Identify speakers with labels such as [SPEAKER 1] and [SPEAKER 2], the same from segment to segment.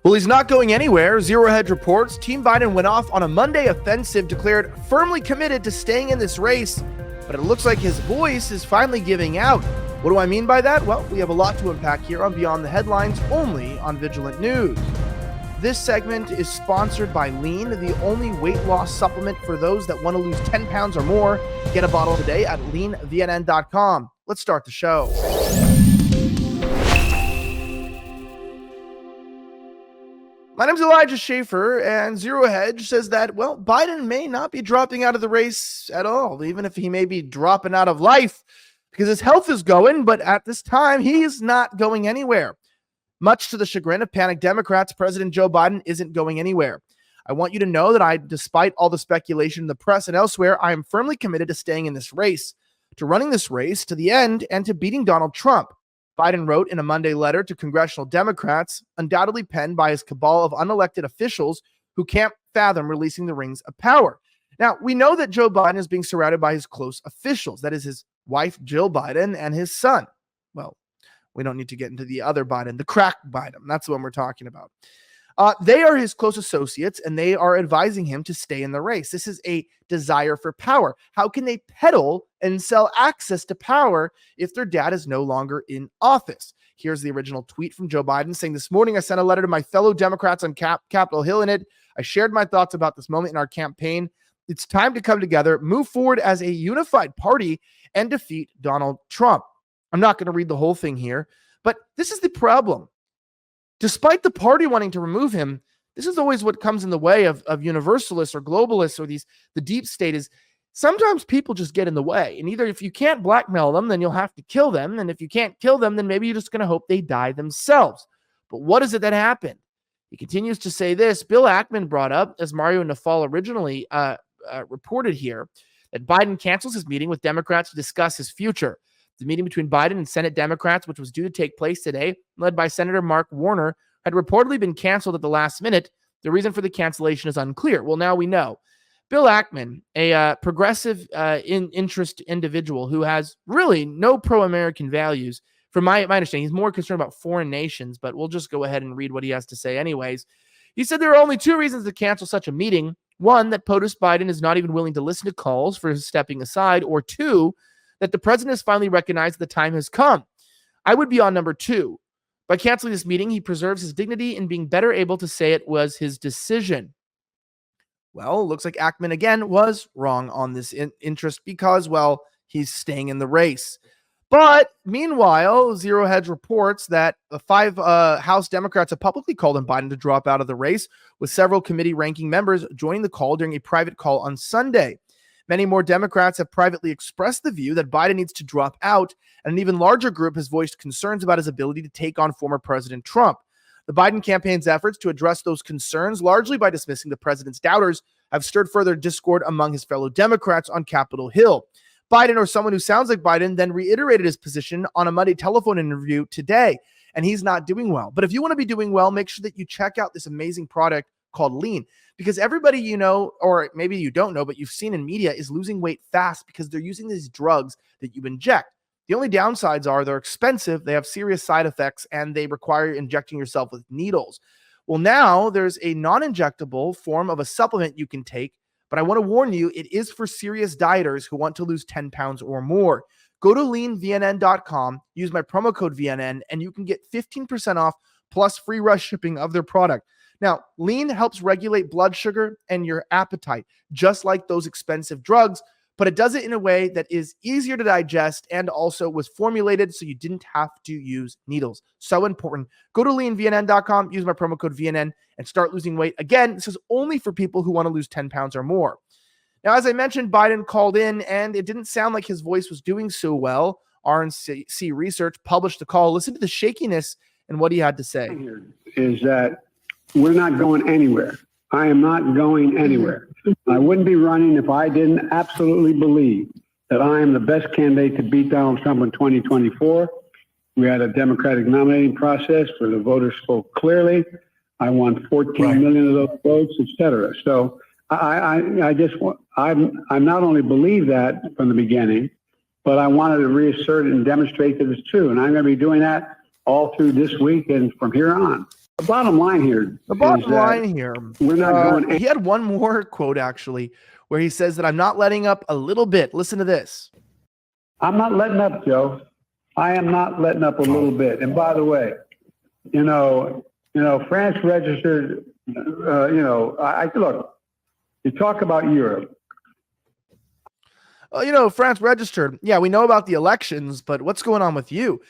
[SPEAKER 1] Well, he's not going anywhere. Zero Hedge reports Team Biden went off on a Monday offensive, declared firmly committed to staying in this race, but it looks like his voice is finally giving out. What do I mean by that? Well, we have a lot to unpack here on Beyond the Headlines, only on Vigilant News. This segment is sponsored by Lean, the only weight loss supplement for those that want to lose 10 pounds or more. Get a bottle today at leanvnn.com. Let's start the show. My name's Elijah Schaefer, and Zero Hedge says that, well, Biden may not be dropping out of the race at all, even if he may be dropping out of life because his health is going, but at this time, he's not going anywhere. Much to the chagrin of panicked Democrats, President Joe Biden isn't going anywhere. I want you to know that despite all the speculation in the press and elsewhere, I am firmly committed to staying in this race, to running this race to the end, and to beating Donald Trump. Biden wrote in a Monday letter to congressional Democrats, undoubtedly penned by his cabal of unelected officials who can't fathom releasing the rings of power. Now, we know that Joe Biden is being surrounded by his close officials. That is his wife, Jill Biden, and his son. Well, we don't need to get into the other Biden, the crack Biden. That's the one we're talking about. They are his close associates, and they are advising him to stay in the race. This is a desire for power. How can they peddle and sell access to power if their dad is no longer in office? Here's the original tweet from Joe Biden saying, "This morning I sent a letter to my fellow Democrats on Capitol Hill. In it, I shared my thoughts about this moment in our campaign. It's time to come together, move forward as a unified party, and defeat Donald Trump." I'm not going to read the whole thing here, but this is the problem. Despite the party wanting to remove him, this is always what comes in the way of universalists or globalists or the deep state is sometimes people just get in the way. And either if you can't blackmail them, then you'll have to kill them. And if you can't kill them, then maybe you're just going to hope they die themselves. But what is it that happened? He continues to say this. Bill Ackman brought up, as Mario Nafal originally reported here, that Biden cancels his meeting with Democrats to discuss his future. The meeting between Biden and Senate Democrats, which was due to take place today, led by Senator Mark Warner, had reportedly been canceled at the last minute. The reason for the cancellation is unclear. Well, now we know. Bill Ackman, a progressive interest individual who has really no pro-American values, from my understanding, he's more concerned about foreign nations, but we'll just go ahead and read what he has to say anyways. He said there are only two reasons to cancel such a meeting. One, that POTUS Biden is not even willing to listen to calls for his stepping aside, or two, that the president has finally recognized the time has come. I would be on number two. By canceling this meeting, he preserves his dignity in being better able to say it was his decision. Well, it looks like Ackman again was wrong on this interest because, well, he's staying in the race. But meanwhile, Zero Hedge reports that the five House Democrats have publicly called on Biden to drop out of the race, with several committee ranking members joining the call during a private call on Sunday. Many more Democrats have privately expressed the view that Biden needs to drop out, and an even larger group has voiced concerns about his ability to take on former President Trump. The Biden campaign's efforts to address those concerns, largely by dismissing the president's doubters, have stirred further discord among his fellow Democrats on Capitol Hill. Biden, or someone who sounds like Biden, then reiterated his position on a Monday telephone interview today, and he's not doing well. But if you want to be doing well, make sure that you check out this amazing product called Lean, because everybody you know, or maybe you don't know, but you've seen in media, is losing weight fast because they're using these drugs that you inject. The only downsides are they're expensive, they have serious side effects, and they require injecting yourself with needles. Well, now there's a non-injectable form of a supplement you can take, but I want to warn you, it is for serious dieters who want to lose 10 pounds or more. Go to leanvnn.com, use my promo code VNN, and you can get 15% off plus free rush shipping of their product. Now, Lean helps regulate blood sugar and your appetite, just like those expensive drugs, but it does it in a way that is easier to digest and also was formulated so you didn't have to use needles. So important. Go to leanvnn.com, use my promo code VNN, and start losing weight. Again, this is only for people who want to lose 10 pounds or more. Now, as I mentioned, Biden called in, and it didn't sound like his voice was doing so well. RNC Research published the call. Listen to the shakiness and what he had to say.
[SPEAKER 2] Is that we're not going anywhere. I am not going anywhere. I wouldn't be running if I didn't absolutely believe that I am the best candidate to beat Donald Trump in 2024. We had a Democratic nominating process where the voters spoke clearly. I won 14 million of those votes, et cetera. So I just want, I'm not only believe that from the beginning, but I wanted to reassert it and demonstrate that it's true. And I'm going to be doing that all through this week and from here on. The bottom line here.
[SPEAKER 1] The bottom line here.
[SPEAKER 2] We're not going.
[SPEAKER 1] He had one more quote, actually, where he says that I'm not letting up a little bit. Listen to this.
[SPEAKER 2] I'm not letting up, Joe. I am not letting up a little bit. And by the way, France registered, look, you talk about Europe.
[SPEAKER 1] France registered. Yeah, we know about the elections, but what's going on with you?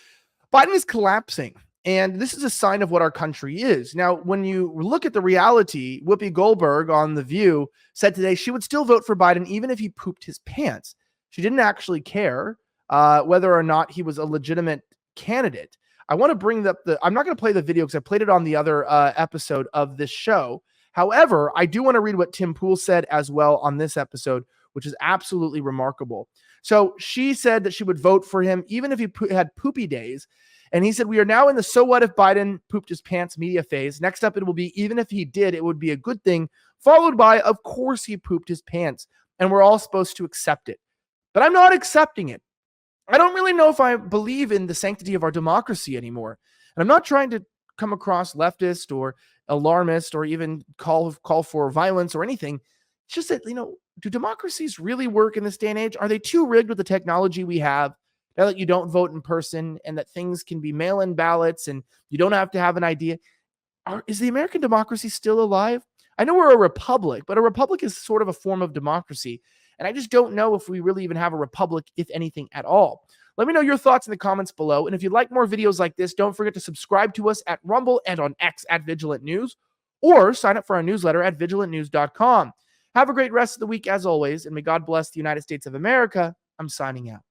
[SPEAKER 1] Biden is collapsing, and this is a sign of what our country is. Now, when you look at the reality, Whoopi Goldberg on The View said today she would still vote for Biden even if he pooped his pants. She didn't actually care whether or not he was a legitimate candidate. I want to bring up I'm not going to play the video because I played it on the other episode of this show. However, I do want to read what Tim Pool said as well on this episode, which is absolutely remarkable. So she said that she would vote for him even if he had poopy days. And he said, we are now in the so what if Biden pooped his pants media phase. Next up, it will be even if he did, it would be a good thing, followed by, of course, he pooped his pants. And we're all supposed to accept it. But I'm not accepting it. I don't really know if I believe in the sanctity of our democracy anymore. And I'm not trying to come across leftist or alarmist or even call for violence or anything. It's just that, do democracies really work in this day and age? Are they too rigged with the technology we have now that you don't vote in person and that things can be mail-in ballots and you don't have to have an idea? Is the American democracy still alive? I know we're a republic, but a republic is sort of a form of democracy. And I just don't know if we really even have a republic, if anything at all. Let me know your thoughts in the comments below. And if you'd like more videos like this, don't forget to subscribe to us at Rumble and on X at Vigilant News, or sign up for our newsletter at vigilantnews.com. Have a great rest of the week as always, and may God bless the United States of America. I'm signing out.